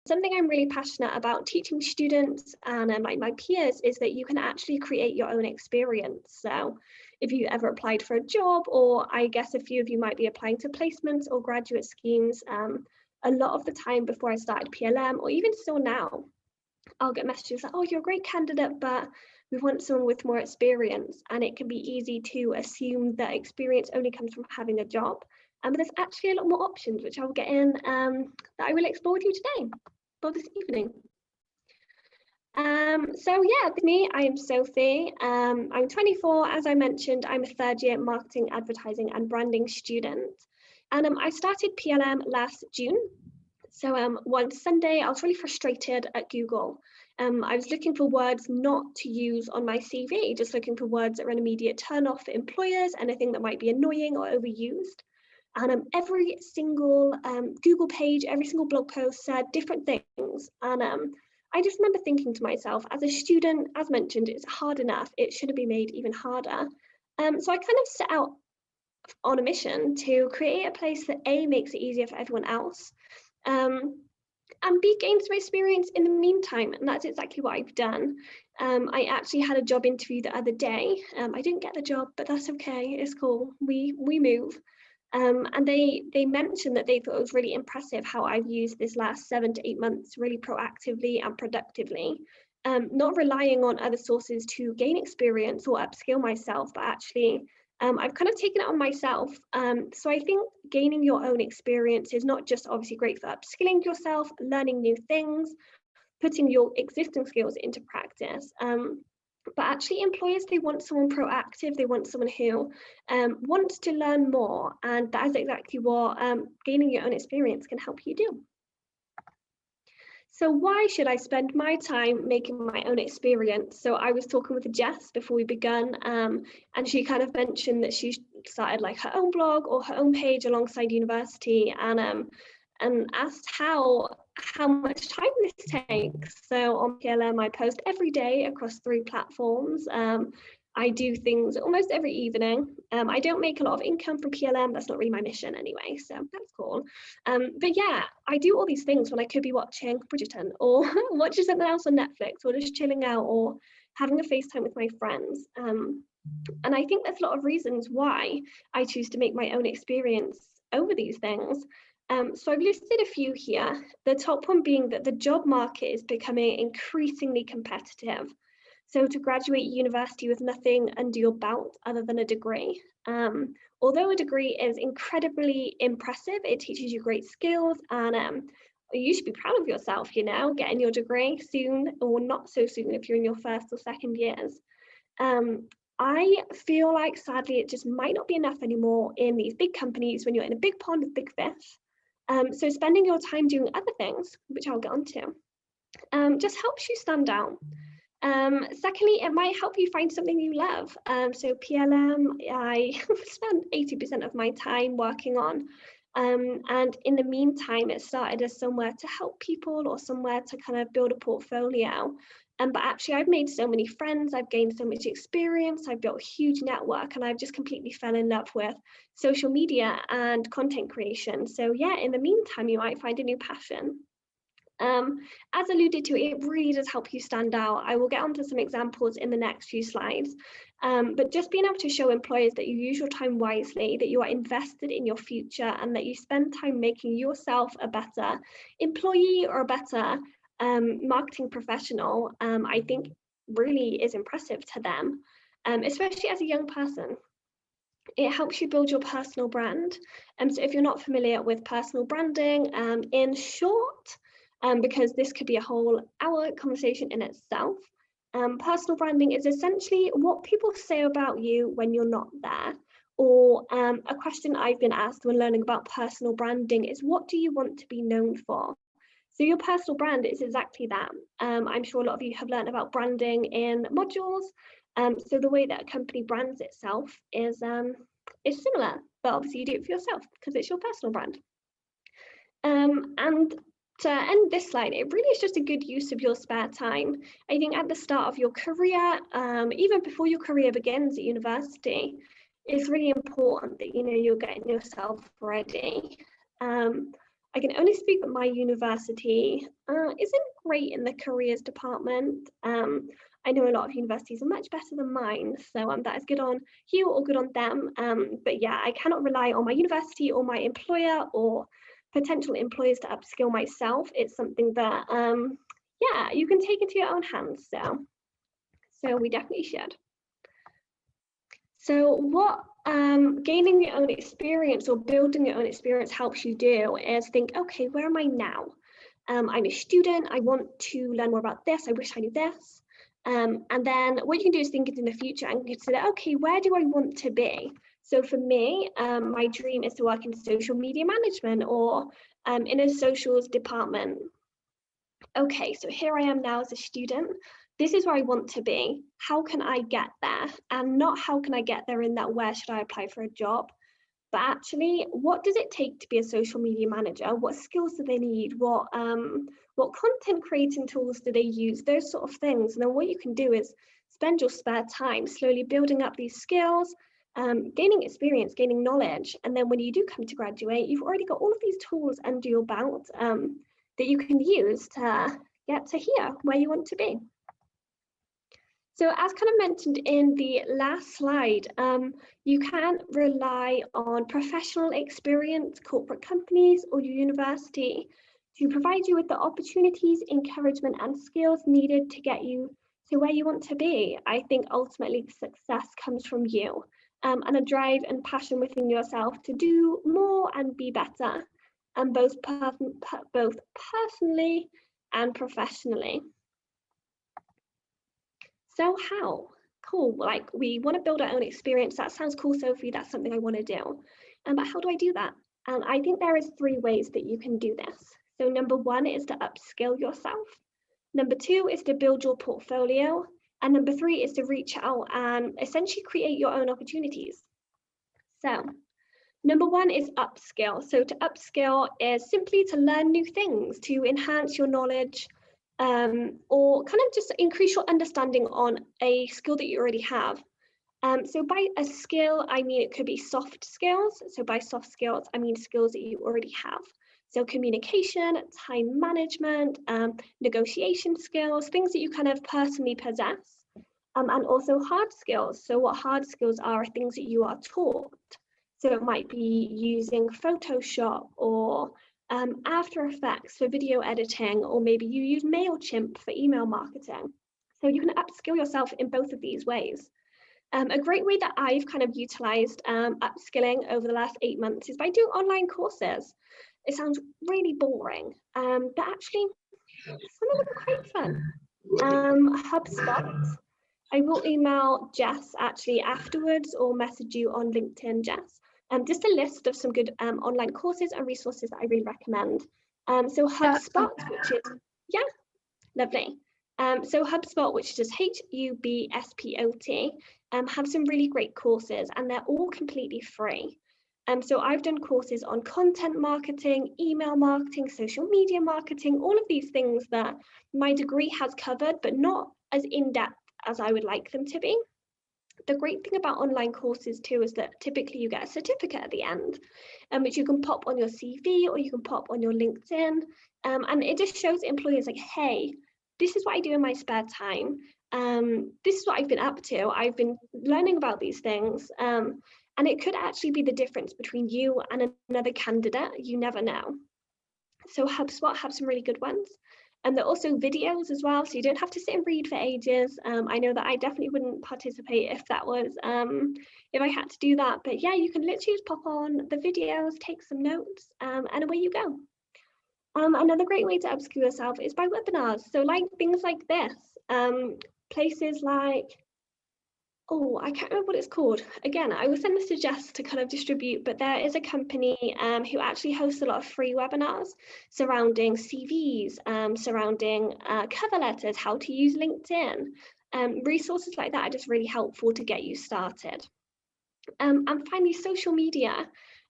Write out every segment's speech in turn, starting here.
something I'm really passionate about teaching students and my peers is that you can actually create your own experience. So if you ever applied for a job, or I guess a few of you might be applying to placements or graduate schemes, a lot of the time before I started PLM, or even still now, I'll get messages like, oh, you're a great candidate, but we want someone with more experience. And it can be easy to assume that experience only comes from having a job. But there's actually a lot more options, which I will get in, that I will explore with you today, or this evening. So yeah, with me, I am Sophie. I'm 24, as I mentioned. I'm a third year marketing, advertising and branding student. And I started PLM last June. So one Sunday, I was really frustrated at Google. I was looking for words not to use on my CV, just looking for words that were an immediate turn off for employers, anything that might be annoying or overused. And every single Google page, every single blog post said different things. And I just remember thinking to myself, as a student, as mentioned, it's hard enough. It shouldn't be made even harder. So I kind of set out on a mission to create a place that A, makes it easier for everyone else, and B, gain some experience in the meantime. And that's exactly what I've done. I actually had a job interview the other day. I didn't get the job, but that's okay. It's cool. We move. And they mentioned that they thought it was really impressive how I've used this last 7 to 8 months really proactively and productively, not relying on other sources to gain experience or upskill myself, but actually I've kind of taken it on myself. So I think gaining your own experience is not just obviously great for upskilling yourself, learning new things, putting your existing skills into practice. But actually employers, they want someone proactive. They want someone who wants to learn more. And that is exactly what gaining your own experience can help you do. So why should I spend my time making my own experience? So I was talking with Jess before we began, and she kind of mentioned that she started like her own blog or her own page alongside university, and asked how much time this takes. So on PLM, I post every day across 3 platforms. I do things almost every evening. I don't make a lot of income from PLM. That's not really my mission anyway, so that's cool. But yeah, I do all these things when I could be watching Bridgerton or watching something else on Netflix, or just chilling out or having a FaceTime with my friends. And I think there's a lot of reasons why I choose to make my own experience over these things. So I've listed a few here. The top one being that the job market is becoming increasingly competitive. So to graduate university with nothing under your belt other than a degree. Although a degree is incredibly impressive, it teaches you great skills, and you should be proud of yourself, you know, getting your degree soon or not so soon if you're in your first or second years. I feel like sadly it just might not be enough anymore in these big companies when you're in a big pond with big fish. So spending your time doing other things, which I'll get onto, just helps you stand out. Secondly, it might help you find something you love. So PLM, I spent 80% of my time working on, and in the meantime, it started as somewhere to help people or somewhere to kind of build a portfolio. But actually, I've made so many friends, I've gained so much experience, I've built a huge network, and I've just completely fell in love with social media and content creation. So yeah, in the meantime, you might find a new passion. As alluded to, it really does help you stand out. I will get onto some examples in the next few slides, but just being able to show employers that you use your time wisely, that you are invested in your future, and that you spend time making yourself a better employee or a better marketing professional, I think really is impressive to them, especially as a young person. It helps you build your personal brand. So if you're not familiar with personal branding, in short, because this could be a whole hour conversation in itself, personal branding is essentially what people say about you when you're not there. Or a question I've been asked when learning about personal branding is, what do you want to be known for? So your personal brand is exactly that. I'm sure a lot of you have learned about branding in modules. So the way that a company brands itself is similar, but obviously you do it for yourself because it's your personal brand. And to end this slide, it really is just a good use of your spare time. I think at the start of your career, even before your career begins at university, it's really important that, you know, you're getting yourself ready. I can only speak that my university isn't great in the careers department. I know a lot of universities are much better than mine, so that is good on you or good on them. But yeah, I cannot rely on my university or my employer or potential employers to upskill myself. It's something that, yeah, you can take into your own hands. So we definitely should. So what gaining your own experience or building your own experience helps you do is think, okay, where am I now? I'm a student, I want to learn more about this, I wish I knew this. And then what you can do is think in the future and consider, okay, where do I want to be? So for me, my dream is to work in social media management or in a socials department. Okay, so here I am now as a student. This is where I want to be. How can I get there? And not how can I get there in that where should I apply for a job? But actually, what does it take to be a social media manager? What skills do they need? What content creating tools do they use? Those sort of things. And then what you can do is spend your spare time slowly building up these skills, gaining experience, gaining knowledge. And then when you do come to graduate, you've already got all of these tools under your belt that you can use to get to here where you want to be. So as kind of mentioned in the last slide, you can rely on professional experience, corporate companies or your university to provide you with the opportunities, encouragement and skills needed to get you to where you want to be. I think ultimately the success comes from you and a drive and passion within yourself to do more and be better, and both personally and professionally. So how? Cool, like we want to build our own experience. That sounds cool, Sophie, that's something I want to do. But how do I do that? And I think there is 3 ways that you can do this. So number 1 is to upskill yourself. Number 2 is to build your portfolio. And number 3 is to reach out and essentially create your own opportunities. So number 1 is upskill. So to upskill is simply to learn new things, to enhance your knowledge, or kind of just increase your understanding on a skill that you already have. So by a skill, I mean it could be soft skills. So by soft skills, I mean skills that you already have. So communication, time management, negotiation skills, things that you kind of personally possess. And also hard skills. So what hard skills are things that you are taught. So it might be using Photoshop or After Effects for video editing, or maybe you use MailChimp for email marketing. So you can upskill yourself in both of these ways. A great way that I've kind of utilized upskilling over the last 8 months is by doing online courses. It sounds really boring, but actually some of them are quite fun. HubSpot. I will email Jess actually afterwards or message you on LinkedIn, Jess. Just a list of some good online courses and resources that I really recommend. So HubSpot, which is, yeah, lovely. So HubSpot, which is just HUBSPOT, have some really great courses and they're all completely free. So I've done courses on content marketing, email marketing, social media marketing, all of these things that my degree has covered, but not as in-depth as I would like them to be. The great thing about online courses too is that typically you get a certificate at the end, which you can pop on your CV or you can pop on your LinkedIn. And it just shows employers like, hey, this is what I do in my spare time. This is what I've been up to. I've been learning about these things. And it could actually be the difference between you and another candidate. You never know. So HubSpot have some really good ones. And there are also videos as well, so you don't have to sit and read for ages. I know that I definitely wouldn't participate if that was, if I had to do that. But yeah, you can literally just pop on the videos, take some notes, and away you go. Another great way to upskill yourself is by webinars. So like things like this, places like, oh, I can't remember what it's called. Again, I will send this to Jess to kind of distribute, but there is a company who actually hosts a lot of free webinars surrounding CVs, surrounding cover letters, how to use LinkedIn. Resources like that are just really helpful to get you started. And finally, social media.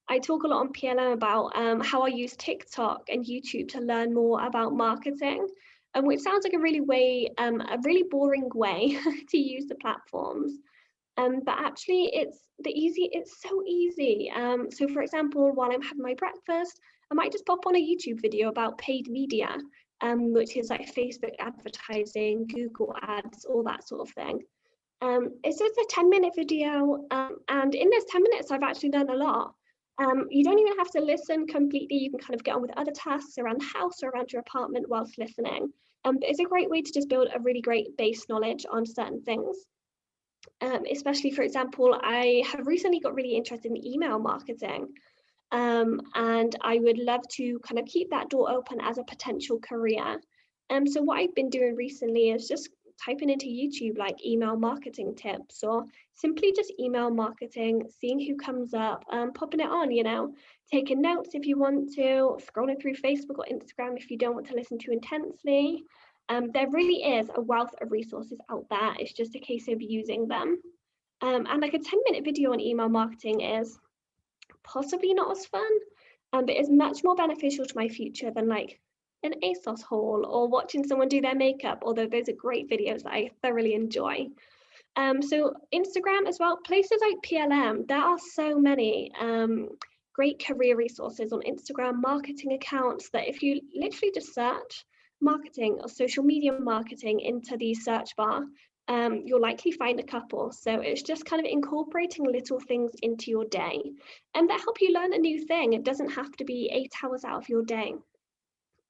I talk a lot on PLM about how I use TikTok and YouTube to learn more about marketing, which sounds like a really boring way to use the platforms. But actually it's so easy. So for example, while I'm having my breakfast, I might just pop on a YouTube video about paid media, which is like Facebook advertising, Google ads, all that sort of thing. It's just a 10-minute video, and in those 10 minutes, I've actually done a lot. You don't even have to listen completely. You can kind of get on with other tasks around the house or around your apartment whilst listening. But it's a great way to just build a really great base knowledge on certain things. Especially, for example, I have recently got really interested in email marketing. And I would love to kind of keep that door open as a potential career. So what I've been doing recently is just typing into YouTube like email marketing tips, or simply just email marketing, seeing who comes up, popping it on, taking notes if you want to, scrolling through Facebook or Instagram if you don't want to listen too intensely. There really is a wealth of resources out there. It's just a case of using them. And like a 10-minute video on email marketing is possibly not as fun, but it's much more beneficial to my future than like an ASOS haul or watching someone do their makeup, although those are great videos that I thoroughly enjoy. So Instagram as well, places like PLM, there are so many great career resources on Instagram, marketing accounts that if you literally just search marketing or social media marketing into the search bar, you'll likely find a couple. So it's just kind of incorporating little things into your day and that help you learn a new thing. It doesn't have to be 8 hours out of your day.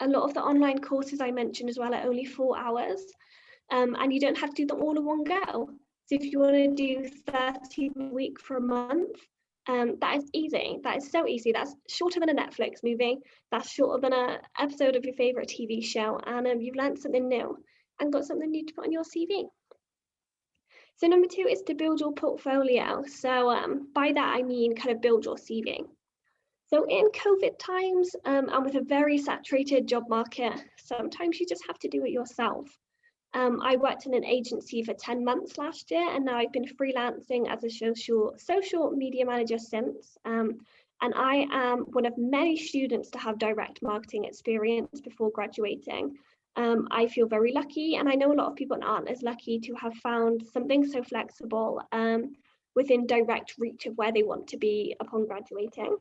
A lot of the online courses I mentioned as well are only 4 hours, and you don't have to do them all in one go. So if you want to do 30 a week for a month, that is easy. That is so easy. That's shorter than a Netflix movie. That's shorter than an episode of your favorite TV show. And you've learned something new and got something new to put on your CV. So number 2 is to build your portfolio. So by that, I mean kind of build your CV. So in COVID times, and with a very saturated job market, sometimes you just have to do it yourself. I worked in an agency for 10 months last year, and now I've been freelancing as a social media manager since. And I am one of many students to have direct marketing experience before graduating. I feel very lucky, and I know a lot of people aren't as lucky to have found something so flexible within direct reach of where they want to be upon graduating.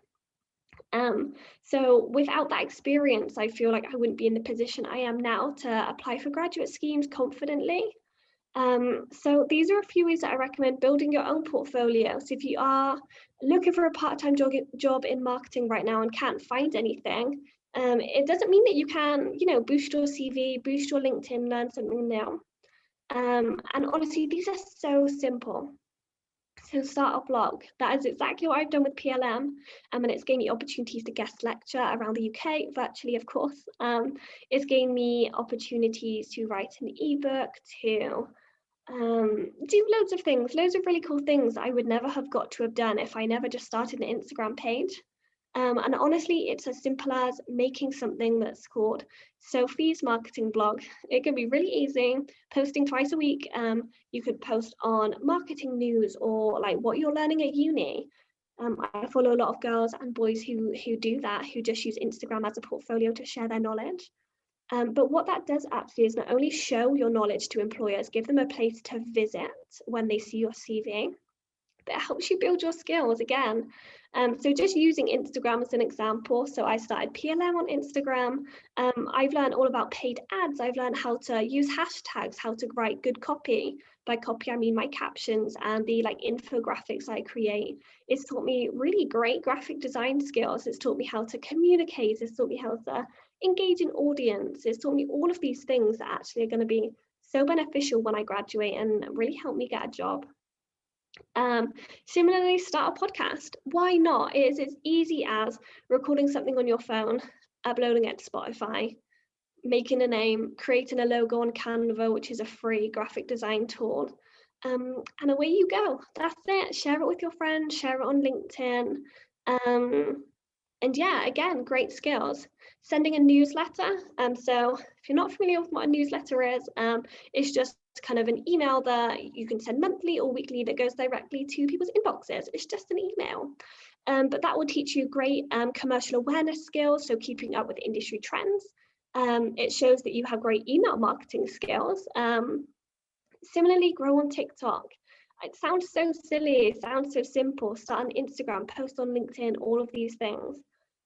So without that experience, I feel like I wouldn't be in the position I am now to apply for graduate schemes confidently. So these are a few ways that I recommend building your own portfolio. So if you are looking for a part-time job in marketing right now and can't find anything, it doesn't mean that you can, boost your CV, boost your LinkedIn, learn something new. And honestly, these are so simple. So start a blog. That is exactly what I've done with PLM, and it's gained me opportunities to guest lecture around the UK, virtually of course. It's gained me opportunities to write an ebook, to do loads of things, loads of really cool things I would never have got to have done if I never just started an Instagram page. And honestly, it's as simple as making something that's called Sophie's marketing blog. It can be really easy, posting twice a week. You could post on marketing news or like what you're learning at uni. I follow a lot of girls and boys who do that, who just use Instagram as a portfolio to share their knowledge. But what that does actually is not only show your knowledge to employers, give them a place to visit when they see your CV, but it helps you build your skills again. So just using Instagram as an example, so I started PLM on Instagram. I've learned all about paid ads. I've learned how to use hashtags, how to write good copy. By copy, I mean my captions and the infographics I create. It's taught me really great graphic design skills. It's taught me how to communicate. It's taught me how to engage an audience. It's taught me all of these things that actually are going to be so beneficial when I graduate and really help me get a job. Similarly, start a podcast. Why not? It's as easy as recording something on your phone, uploading it to Spotify, making a name, creating a logo on Canva, which is a free graphic design tool, and away you go. That's it. Share it with your friends, share it on LinkedIn. And yeah, again, great skills. Sending a newsletter. So if you're not familiar with what a newsletter is, it's just kind of an email that you can send monthly or weekly that goes directly to people's inboxes. It's just an email. But that will teach you great commercial awareness skills, so keeping up with industry trends. It shows that you have great email marketing skills. Similarly, grow on TikTok. It sounds so silly, it sounds so simple. Start on Instagram, post on LinkedIn, all of these things.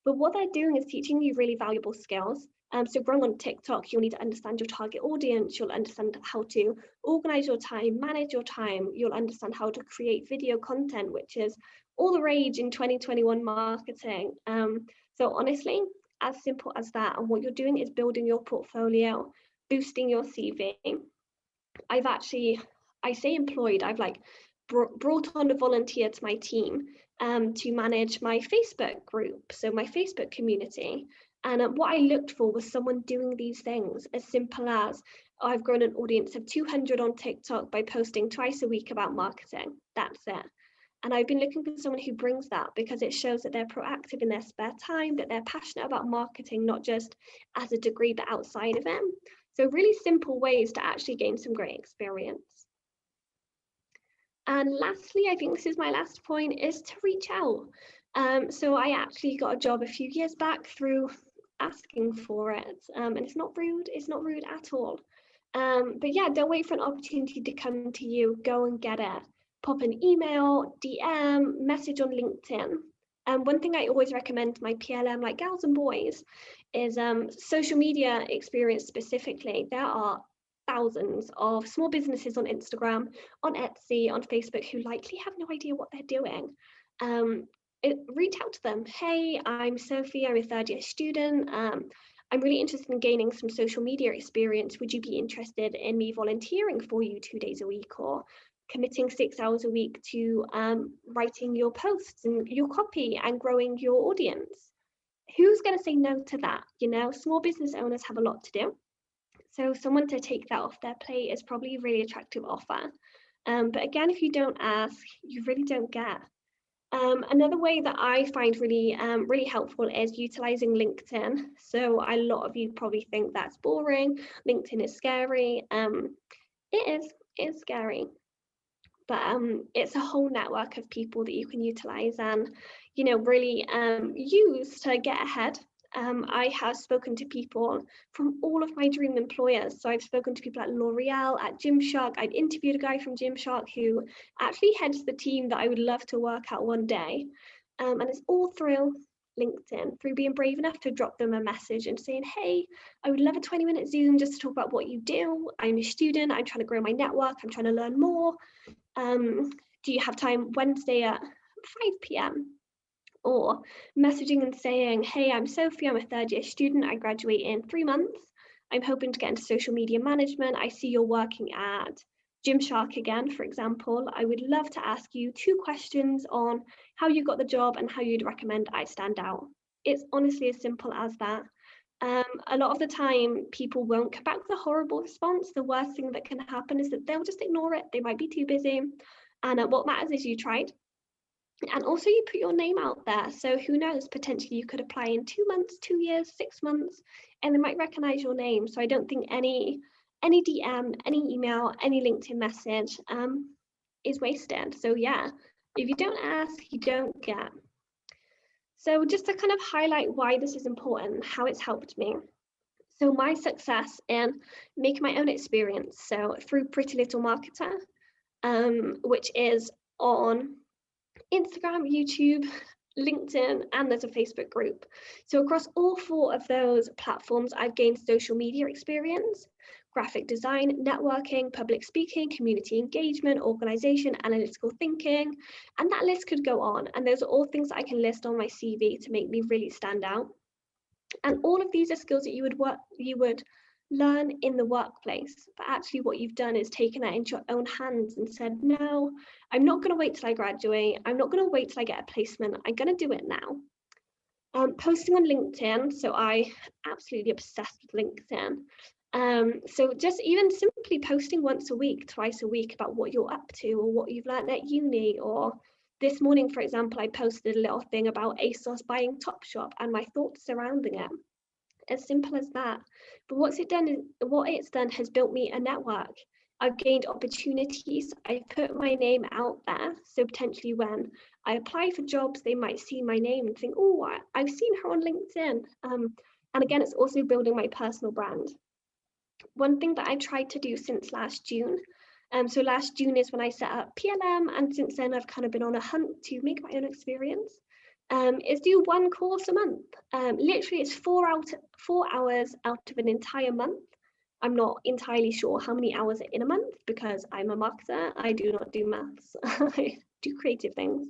But what they're doing is teaching you really valuable skills. So growing on TikTok, you'll need to understand your target audience, you'll understand how to organize your time, manage your time, you'll understand how to create video content, which is all the rage in 2021 marketing. So honestly, as simple as that. And what you're doing is building your portfolio, boosting your CV. I say employed, I've like brought on a volunteer to my team to manage my Facebook group, so my Facebook community. And what I looked for was someone doing these things as simple as, oh, I've grown an audience of 200 on TikTok by posting twice a week about marketing. That's it. And I've been looking for someone who brings that, because it shows that they're proactive in their spare time, that they're passionate about marketing, not just as a degree, but outside of it. So really simple ways to actually gain some great experience. And lastly, I think this is my last point, is to reach out. So I actually got a job a few years back through asking for it. And it's not rude at all. But yeah, don't wait for an opportunity to come to you, go and get it. Pop an email, DM, message on LinkedIn. One thing I always recommend to my PLM, like girls and boys, is social media experience specifically. There are thousands of small businesses on Instagram, on Etsy, on Facebook who likely have no idea what they're doing. Reach out to them. Hey, I'm Sophie, I'm a third year student. I'm really interested in gaining some social media experience. Would you be interested in me volunteering for you 2 days a week, or committing 6 hours a week to writing your posts and your copy and growing your audience? Who's going to say no to that? You know, small business owners have a lot to do. So someone to take that off their plate is probably a really attractive offer. But again, if you don't ask, you really don't get. Another way that I find really helpful is utilizing LinkedIn. So a lot of you probably think that's boring. LinkedIn is scary. It's scary. But it's a whole network of people that you can utilize and, you know, really use to get ahead. I have spoken to people from all of my dream employers. So I've spoken to people at L'Oreal, at Gymshark. I've interviewed a guy from Gymshark who actually heads the team that I would love to work at one day. And it's all through LinkedIn, through being brave enough to drop them a message and saying, hey, I would love a 20-minute Zoom just to talk about what you do. I'm a student, I'm trying to grow my network, I'm trying to learn more. Do you have time Wednesday at 5 p.m? Or messaging and saying, hey, I'm Sophie, I'm a third year student, I graduate in 3 months. I'm hoping to get into social media management. I see you're working at Gymshark again, for example. I would love to ask you 2 questions on how you got the job and how you'd recommend I stand out. It's honestly as simple as that. A lot of the time, people won't come back with a horrible response. The worst thing that can happen is that they'll just ignore it. They might be too busy. And what matters is you tried. And also you put your name out there. So who knows, potentially you could apply in 2 months, 2 years, 6 months, and they might recognize your name. So I don't think any DM, any email, any LinkedIn message is wasted. So yeah, if you don't ask, you don't get. So just to kind of highlight why this is important, how it's helped me. So my success in making my own experience. So through Pretty Little Marketer, which is on Instagram, YouTube, LinkedIn, and there's a Facebook group. So across all 4 of those platforms, I've gained social media experience, graphic design, networking, public speaking, community engagement, organization, analytical thinking, and that list could go on. And those are all things that I can list on my CV to make me really stand out. And all of these are skills that you would learn in the workplace, but actually what you've done is taken that into your own hands and said, no, I'm not going to wait till I graduate. I'm not going to wait till I get a placement. I'm going to do it now. Posting on LinkedIn. So I absolutely obsessed with LinkedIn. So just even simply posting once a week, twice a week about what you're up to or what you've learned at uni. Or this morning, for example, I posted a little thing about ASOS buying Topshop and my thoughts surrounding it. As simple as that. But what it's done has built me a network. I've gained opportunities. I've put my name out there. So potentially when I apply for jobs, they might see my name and think, oh, I've seen her on LinkedIn. And again, it's also building my personal brand. One thing that I tried to do since last June So last June is when I set up PLM, and since then I've kind of been on a hunt to make my own experience. Is do one course a month. Literally it's 4 hours out of an entire month. I'm not entirely sure how many hours are in a month because I'm a marketer. I do not do maths. I do creative things.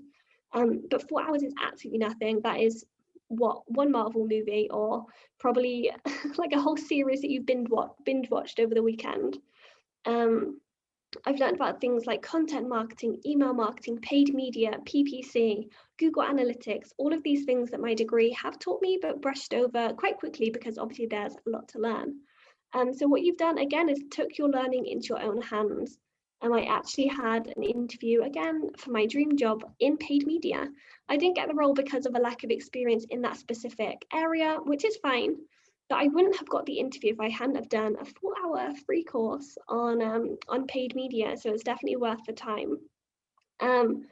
But 4 hours is absolutely nothing. That is what one Marvel movie, or probably like a whole series that you've binge watched over the weekend. I've learned about things like content marketing, email marketing, paid media, PPC, Google Analytics, all of these things that my degree have taught me, but brushed over quite quickly because obviously there's a lot to learn. So what you've done again is took your learning into your own hands. I actually had an interview again for my dream job in paid media. I didn't get the role because of a lack of experience in that specific area, which is fine. But I wouldn't have got the interview if I hadn't have done a 4-hour free course on paid media. So it's definitely worth the time. And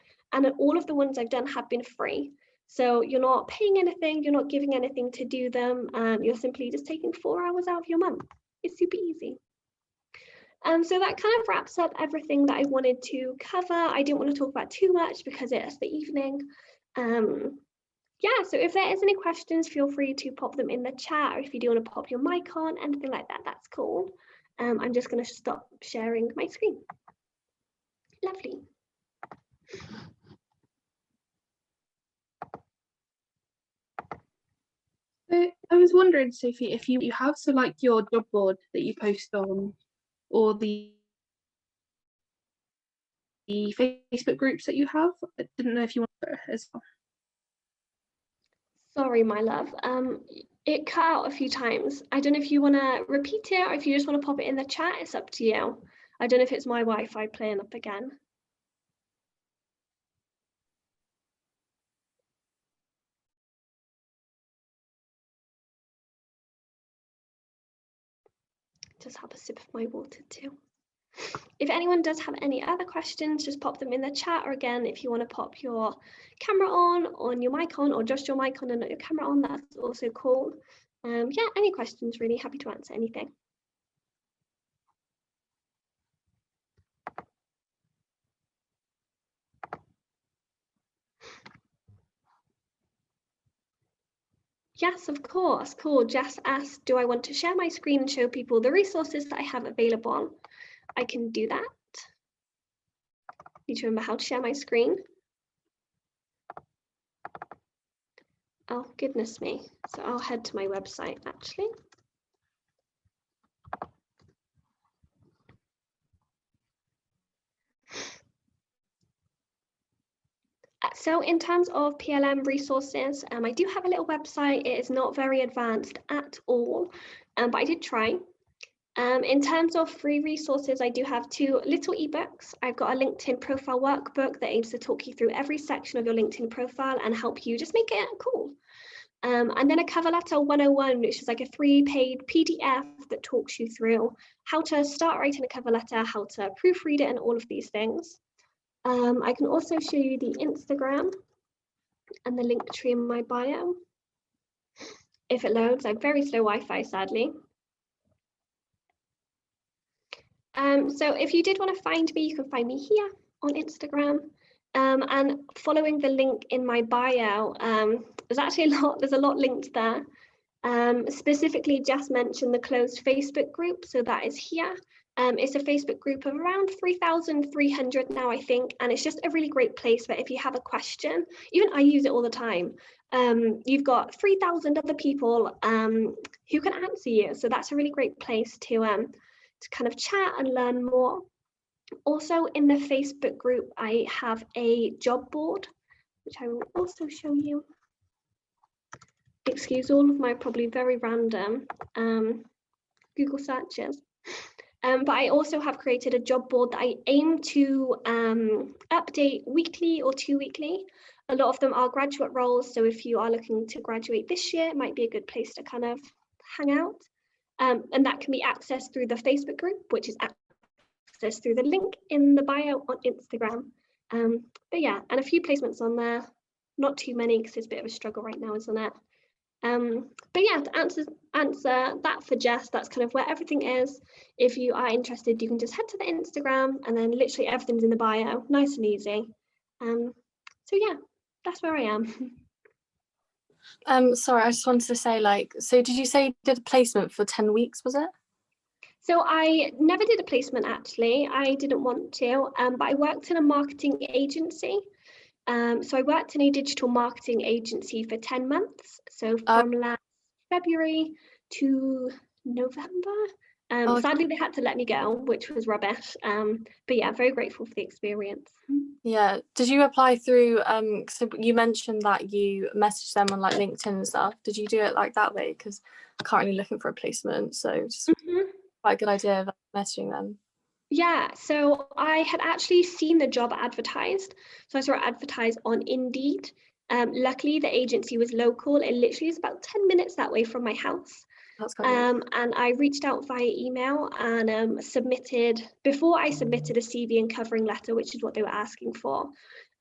all of the ones I've done have been free. So you're not paying anything, you're not giving anything to do them, you're simply just taking 4 hours out of your month. It's super easy. So that kind of wraps up everything that I wanted to cover. I didn't want to talk about too much because it's the evening. Yeah, so if there is any questions, feel free to pop them in the chat, or if you do want to pop your mic on, anything like that, that's cool. I'm just going to stop sharing my screen. Lovely. So I was wondering, Sophie, if you have, so like your job board that you post on, or the Facebook groups that you have. I didn't know if you want to as well. Sorry, my love. It cut out a few times. I don't know if you want to repeat it or if you just want to pop it in the chat. It's up to you. I don't know if it's my Wi-Fi playing up again. Just have a sip of my water too. If anyone does have any other questions, just pop them in the chat, or again, if you want to pop your camera on your mic on, or just your mic on and not your camera on, that's also cool. Yeah, any questions, really happy to answer anything. Yes, of course. Cool. Jess asked, do I want to share my screen and show people the resources that I have available? I can do that. Need to remember how to share my screen. Oh, goodness me. So I'll head to my website, actually. So in terms of PLM resources, I do have a little website. It is not very advanced at all, but I did try. In terms of free resources, I do have 2 little ebooks. I've got a LinkedIn profile workbook that aims to talk you through every section of your LinkedIn profile and help you just make it cool. And then a cover letter 101, which is like a 3-page PDF that talks you through how to start writing a cover letter, how to proofread it, and all of these things. I can also show you the Instagram and the link tree in my bio. If it loads, I have very slow Wi-Fi, sadly. So if you did want to find me, you can find me here on Instagram. And following the link in my bio, there's a lot linked there. Specifically, just mentioned the closed Facebook group, so that is here. It's a Facebook group of around 3,300 now, I think, and it's just a really great place where if you have a question, even I use it all the time, you've got 3,000 other people who can answer you. So that's a really great place to kind of chat and learn more. Also in the Facebook group, I have a job board, which I will also show you. Excuse all of my probably very random Google searches. But I also have created a job board that I aim to update weekly or 2-weekly. A lot of them are graduate roles, so if you are looking to graduate this year, it might be a good place to kind of hang out. And that can be accessed through the Facebook group, which is accessed through the link in the bio on Instagram. But yeah, and a few placements on there, not too many because it's a bit of a struggle right now, isn't it? But yeah, to answer that for Jess, that's kind of where everything is. If you are interested, you can just head to the Instagram, and then literally everything's in the bio, nice and easy. So yeah, that's where I am. Sorry, I just wanted to say, like, so did you say you did a placement for 10 weeks, was it? So I never did a placement, actually. I didn't want to, but I worked in a marketing agency. So I worked in a digital marketing agency for 10 months. So from last February to November. Okay. Sadly, they had to let me go, which was rubbish. But yeah, very grateful for the experience. Yeah. Did you apply through, so you mentioned that you messaged them on like LinkedIn and stuff. Did you do it like that way? Because I'm currently looking for a placement, so just quite a good idea of messaging them. Yeah, so I had actually seen the job advertised. So I saw it advertised on Indeed. Luckily, the agency was local. It literally is about 10 minutes that way from my house. That's quite good. And I reached out via email and before I submitted a CV and covering letter, which is what they were asking for.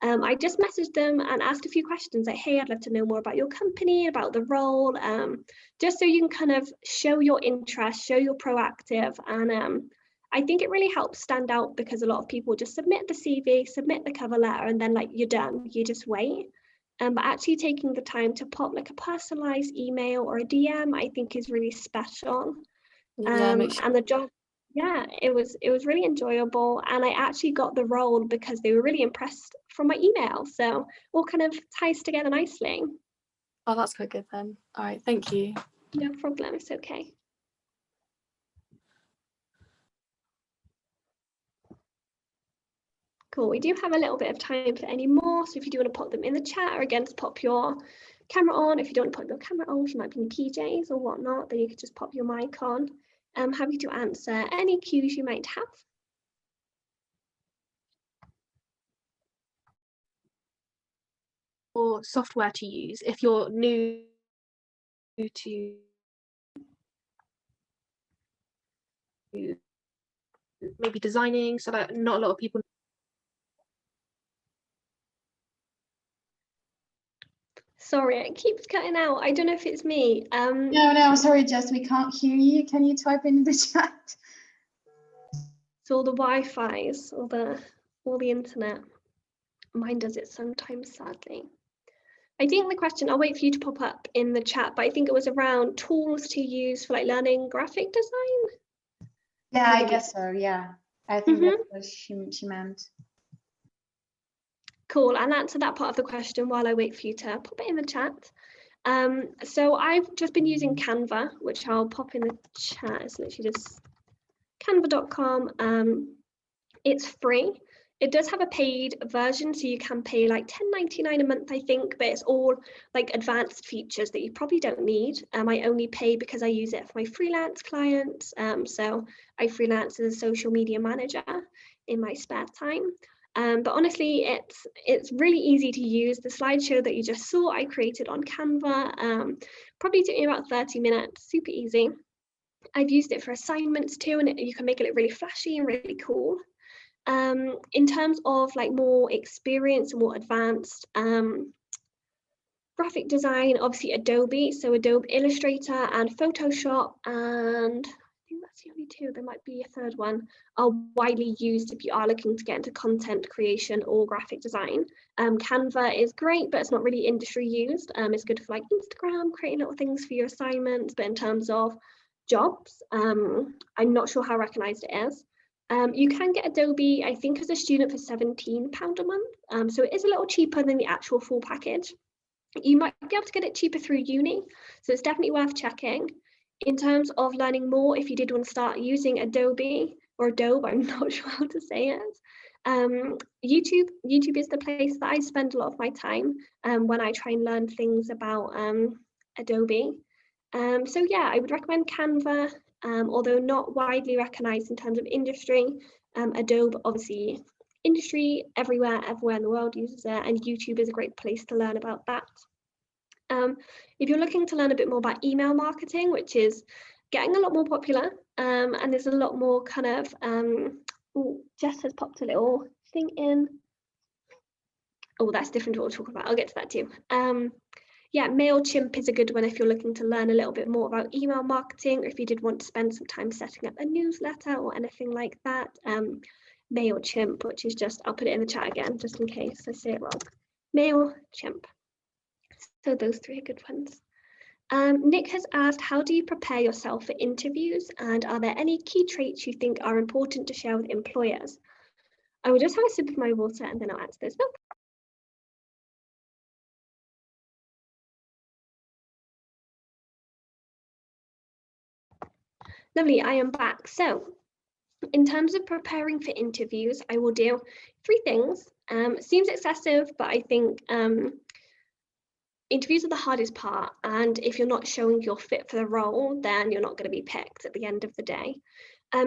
I just messaged them and asked a few questions like, hey, I'd love to know more about your company, about the role, just so you can kind of show your interest, show you're proactive. And I think it really helps stand out because a lot of people just submit the CV, submit the cover letter, and then like you're done, you just wait. But actually taking the time to pop like a personalized email or a DM, I think is really special. Yeah, And the job, yeah, it was really enjoyable. And I actually got the role because they were really impressed from my email. So all kind of ties together nicely. Oh, that's quite good then. All right, thank you. No problem, it's okay. Cool, we do have a little bit of time for any more. So if you do want to pop them in the chat, or again, just pop your camera on. If you don't want to put your camera on, you might be in PJs or whatnot, then you could just pop your mic on. I'm happy to answer any cues you might have. Or software to use if you're new to maybe designing, so that not a lot of people. Sorry, it keeps cutting out. I don't know if it's me. No, I'm sorry, Jess, we can't hear you. Can you type in the chat? So all the Wi-Fi's, all the internet. Mine does it sometimes, sadly. I think the question, I'll wait for you to pop up in the chat, but I think it was around tools to use for like learning graphic design. Yeah, I guess so, yeah. I think that's what she meant. Cool, I'll answer that part of the question while I wait for you to pop it in the chat. So I've just been using Canva, which I'll pop in the chat. It's literally just canva.com. It's free. It does have a paid version, so you can pay like $10.99 a month, I think, but it's all like advanced features that you probably don't need. I only pay because I use it for my freelance clients. So I freelance as a social media manager in my spare time. But honestly, it's really easy to use. The slideshow that you just saw, I created on Canva. Probably took me about 30 minutes, super easy. I've used it for assignments too, and you can make it look really flashy and really cool. In terms of like more experience and more advanced graphic design, obviously Adobe, so Adobe Illustrator and Photoshop, and I think that's the only two, there might be a third one, are widely used if you are looking to get into content creation or graphic design. Canva is great, but it's not really industry used. It's good for like Instagram, creating little things for your assignments, but in terms of jobs, I'm not sure how recognized it is. You can get Adobe, I think, as a student for £17 a month. So it is a little cheaper than the actual full package. You might be able to get it cheaper through uni, so it's definitely worth checking. In terms of learning more, if you did want to start using Adobe or Adobe, I'm not sure how to say it. YouTube is the place that I spend a lot of my time when I try and learn things about Adobe. So yeah, I would recommend Canva, although not widely recognized in terms of industry. Adobe, obviously, industry everywhere in the world uses it, and YouTube is a great place to learn about that. If you're looking to learn a bit more about email marketing, which is getting a lot more popular, and there's a lot more kind of, Jess has popped a little thing in. Oh, that's different to what we'll talk about. I'll get to that too. yeah, MailChimp is a good one if you're looking to learn a little bit more about email marketing, or if you did want to spend some time setting up a newsletter or anything like that. MailChimp, which is just, I'll put it in the chat again, just in case I say it wrong. MailChimp. So those three are good ones. Nick has asked, how do you prepare yourself for interviews, and are there any key traits you think are important to share with employers? I will just have a sip of my water and then I'll answer this. Lovely, I am back. So in terms of preparing for interviews, I will do 3 things. Seems excessive, but I think interviews are the hardest part, and if you're not showing you're fit for the role, then you're not going to be picked at the end of the day.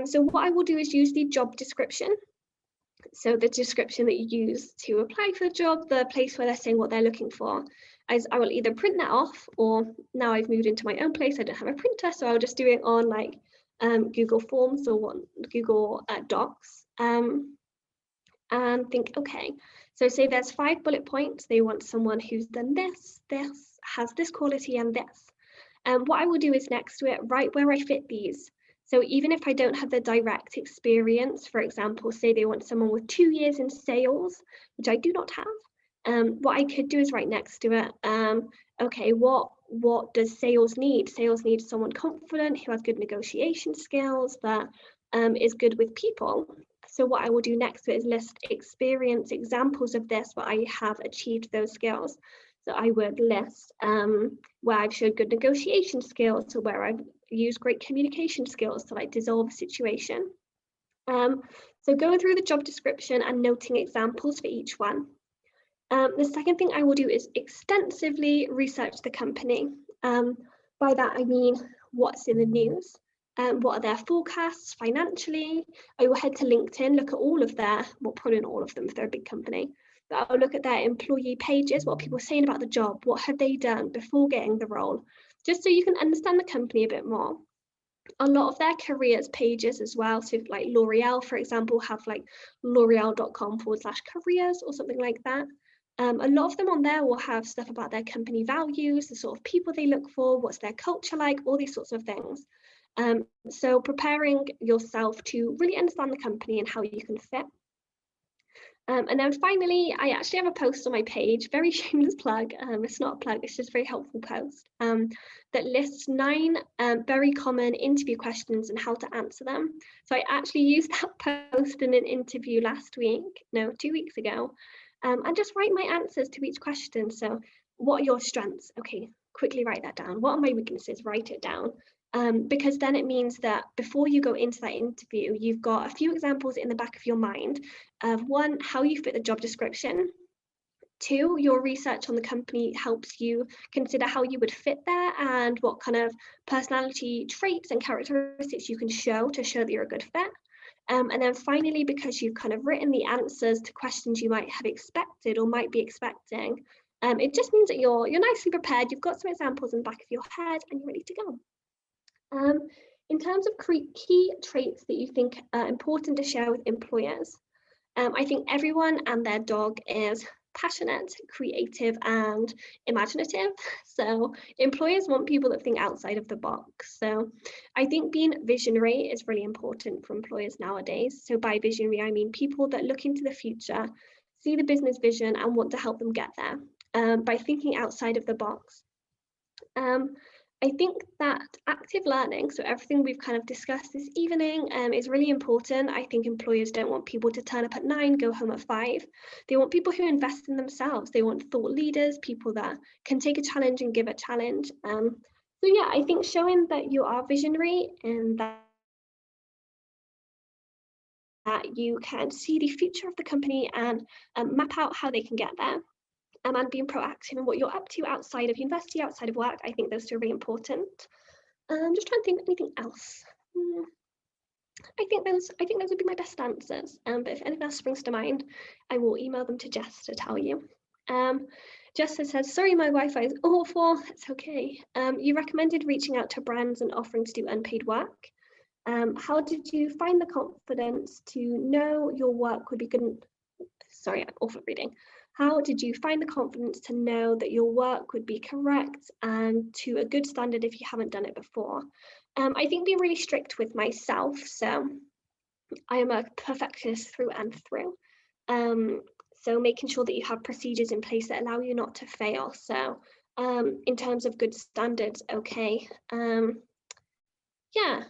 So what I will do is use the job description. So the description that you use to apply for the job, the place where they're saying what they're looking for, as I will either print that off, or now I've moved into my own place, I don't have a printer, so I'll just do it on like Google Forms or Google Docs, and think, okay, so say there's 5 bullet points. They want someone who's done this, has this quality and this. And what I will do is next to it, write where I fit these. So even if I don't have the direct experience, for example, say they want someone with 2 years in sales, which I do not have, what I could do is write next to it, okay, what does sales need? Sales needs someone confident, who has good negotiation skills, that is good with people. So what I will do next to it is list experience examples of this, where I have achieved those skills. So I would list where I've showed good negotiation skills, or where I've used great communication skills to like dissolve a situation. So going through the job description and noting examples for each one. The second thing I will do is extensively research the company. By that I mean what's in the news, what are their forecasts financially. I will head to LinkedIn, look at all of their, well, probably not all of them if they're a big company, but I'll look at their employee pages, what people are saying about the job, what have they done before getting the role, just so you can understand the company a bit more. A lot of their careers pages as well, so like L'Oreal, for example, have like l'oreal.com/careers or something like that. A lot of them on there will have stuff about their company values, the sort of people they look for, what's their culture like, all these sorts of things. So preparing yourself to really understand the company and how you can fit. And then finally, I actually have a post on my page, very shameless plug, it's not a plug, it's just a very helpful post, that lists 9 very common interview questions and how to answer them. So I actually used that post in an interview 2 weeks ago, and just write my answers to each question. So what are your strengths? Okay, quickly write that down. What are my weaknesses? Write it down. Because then it means that before you go into that interview, you've got a few examples in the back of your mind of 1, how you fit the job description. 2, your research on the company helps you consider how you would fit there and what kind of personality traits and characteristics you can show to show that you're a good fit. And then finally, because you've kind of written the answers to questions you might have expected or might be expecting, it just means that you're nicely prepared, you've got some examples in the back of your head and you're ready to go. In terms of key traits that you think are important to share with employers, I think everyone and their dog is passionate, creative, and imaginative. So employers want people that think outside of the box. So I think being visionary is really important for employers nowadays. So by visionary, I mean people that look into the future, see the business vision, and want to help them get there by thinking outside of the box. I think that active learning, so everything we've kind of discussed this evening, is really important. I think employers don't want people to turn up at 9, go home at 5. They want people who invest in themselves. They want thought leaders, people that can take a challenge and give a challenge. So yeah, I think showing that you are visionary and that you can see the future of the company and map out how they can get there. And being proactive in what you're up to outside of university, outside of work, I think those 2 are really important. Just trying to think of anything else. I think those would be my best answers. But if anything else springs to mind, I will email them to Jess to tell you. Jess says, sorry, my Wi-Fi is awful. It's okay. You recommended reaching out to brands and offering to do unpaid work. How did you find the confidence to know your work would be good? Sorry, I'm awful at reading. How did you find the confidence to know that your work would be correct and to a good standard if you haven't done it before? I think being really strict with myself. So I am a perfectionist through and through. So making sure that you have procedures in place that allow you not to fail. So in terms of good standards, okay. Yeah.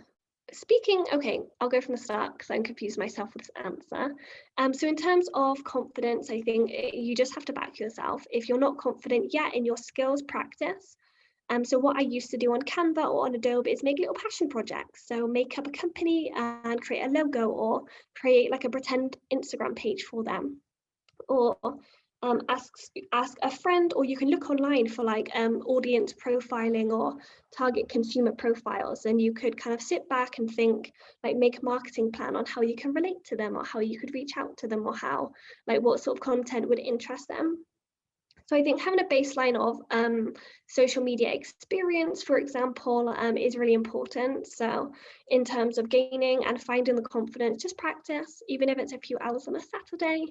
Okay, I'll go from the start because I'm confused myself with this answer. So in terms of confidence, I think you just have to back yourself. If you're not confident yet in your skills, practice. So what I used to do on Canva or on Adobe is make little passion projects. So make up a company and create a logo, or create like a pretend Instagram page for them, or ask a friend, or you can look online for like audience profiling or target consumer profiles, and you could kind of sit back and think, like, make a marketing plan on how you can relate to them, or how you could reach out to them, or how, like, what sort of content would interest them. So I think having a baseline of social media experience, for example, is really important. So in terms of gaining and finding the confidence, just practice, even if it's a few hours on a Saturday.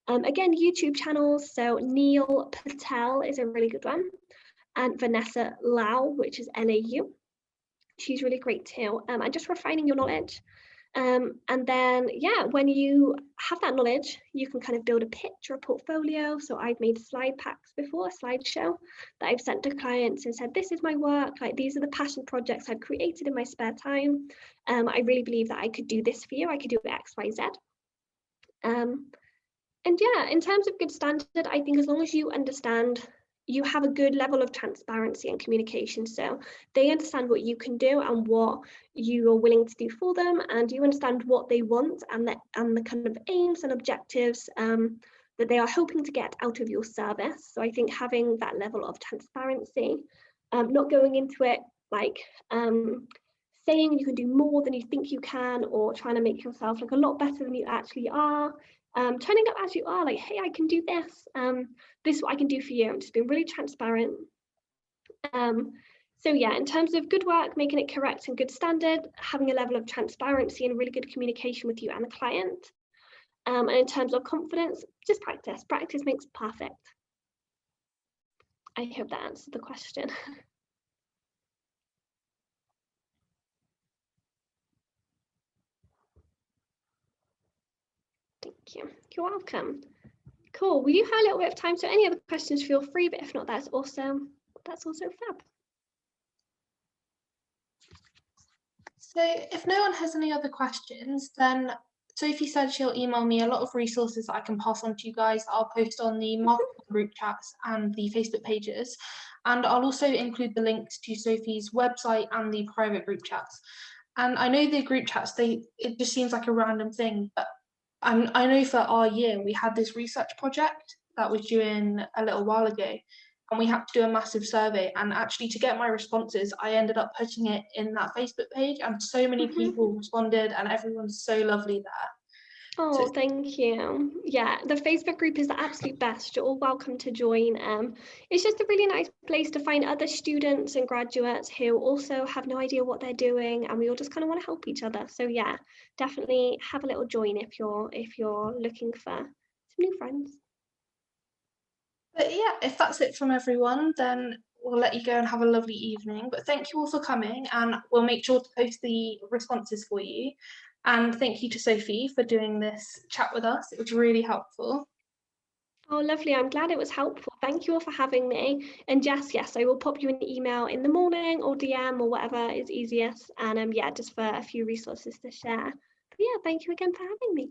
Again, YouTube channels. So Neil Patel is a really good one. And Vanessa Lau, which is Lau. She's really great too. And just refining your knowledge. And then, yeah, when you have that knowledge, you can kind of build a pitch or a portfolio. So I've made slide packs before, a slideshow that I've sent to clients and said, this is my work, like these are the passion projects I've created in my spare time. I really believe that I could do this for you. I could do X, Y, Z. And yeah, in terms of good standard, I think as long as you understand, you have a good level of transparency and communication. So they understand what you can do and what you are willing to do for them, and you understand what they want and the kind of aims and objectives that they are hoping to get out of your service. So I think having that level of transparency, not going into it like saying you can do more than you think you can, or trying to make yourself look a lot better than you actually are. Turning up as you are, like, hey, I can do this. This is what I can do for you. I'm just being really transparent. So yeah, in terms of good work, making it correct and good standard, having a level of transparency and really good communication with you and the client. And in terms of confidence, just practice. Practice makes perfect. I hope that answered the question. Thank you. You're welcome. Cool. We do have a little bit of time, so any other questions, feel free, but if not, that's awesome. That's also fab. So if no one has any other questions, then Sophie said she'll email me a lot of resources that I can pass on to you guys. I'll post on the marketing group chats and the Facebook pages. And I'll also include the links to Sophie's website and the private group chats. And I know the group chats, it just seems like a random thing, but I know for our year, we had this research project that was due in a little while ago, and we had to do a massive survey. And actually, to get my responses, I ended up putting it in that Facebook page, and so many people responded, and everyone's so lovely there. Oh, thank you. Yeah, the Facebook group is the absolute best. You're all welcome to join. It's just a really nice place to find other students and graduates who also have no idea what they're doing, and we all just kind of want to help each other. So yeah, definitely have a little join if you're looking for some new friends. But yeah, if that's it from everyone, then we'll let you go and have a lovely evening. But thank you all for coming, and we'll make sure to post the responses for you. And thank you to Sophie for doing this chat with us. It was really helpful. Oh, lovely. I'm glad it was helpful. Thank you all for having me. And yes, I will pop you an email in the morning or DM or whatever is easiest. And yeah, just for a few resources to share. But yeah, thank you again for having me.